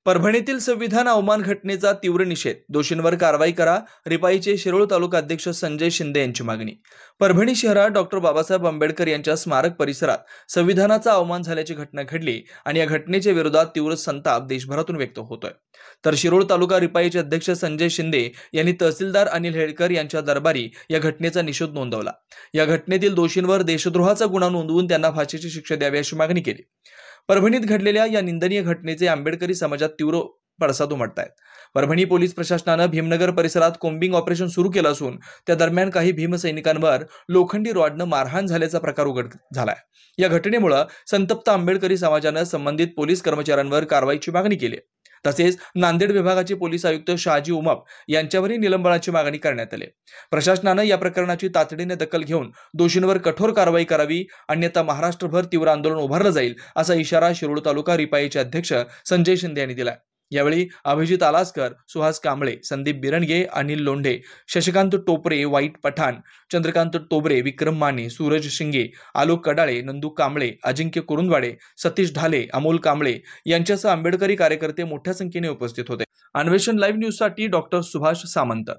परभणीतील संविधान अवमान घटनेचा तीव्र निषेध, दोषींवर कारवाई करा, रिपाईचे शिरोळ तालुका अध्यक्ष संजय शिंदे यांची मागणी। परभणी शहरात डॉक्टर बाबासाहेब आंबेडकर यांच्या स्मारक परिसरात संविधानाचा अवमान झाल्याची घटना घडली आणि या घटनेच्या विरोधात तीव्र संताप देशभरातून व्यक्त होतोय। तर शिरोळ तालुका रिपाईचे अध्यक्ष संजय शिंदे यांनी तहसीलदार अनिल हेळकर यांच्या दरबारी या घटनेचा निषेध नोंदवला। या घटनेतील दोषींवर देशद्रोहाचा गुन्हा नोंदवून त्यांना फाशीची शिक्षा द्यावी अशी मागणी केली। परभणीत घडलेल्या या निंदनीय घटनेचे आंबेडकरी समाजात तीव्र पडसाद उमटतायत। परभणी पोलीस प्रशासनाने भीमनगर परिसरात कोम्बिंग ऑपरेशन सुरू केलं असून त्या दरम्यान काही भीमसैनिकांवर लोखंडी रॉडनं मारहाण झाल्याचा प्रकार उघड झालाय। या घटनेमुळे संतप्त आंबेडकरी समाजाने संबंधित पोलीस कर्मचाऱ्यांवर कारवाईची मागणी केली। तसेच नांदेड विभागाचे पोलीस आयुक्त शहाजी उमप यांच्यावरही निलंबनाची मागणी करण्यात आली। प्रशासनाने या प्रकरणाची तातडीने दखल घेऊन दोषींवर कठोर कारवाई करावी, अन्यथा महाराष्ट्रभर तीव्र आंदोलन उभारलं जाईल असा इशारा शिरोळ तालुका रिपाईचे अध्यक्ष संजय शिंदे यांनी दिला। यावेळी अभिजित आलासकर, सुहास कांबळे, संदीप बिरंगे, अनिल लोंढे, शशिकांत टोपरे, वाईट पठाण, चंद्रकांत टोबरे, विक्रम माने, सूरज शिंगे, आलोक कडाळे, नंदू कांबळे, अजिंक्य कुरुंदवाडे, सतीश ढाले, अमोल कांबळे यांच्यासह आंबेडकरी कार्यकर्ते मोठ्या संख्येने उपस्थित होते। अन्वेषण लाईव्ह न्यूज साठी डॉक्टर सुभाष सामंत।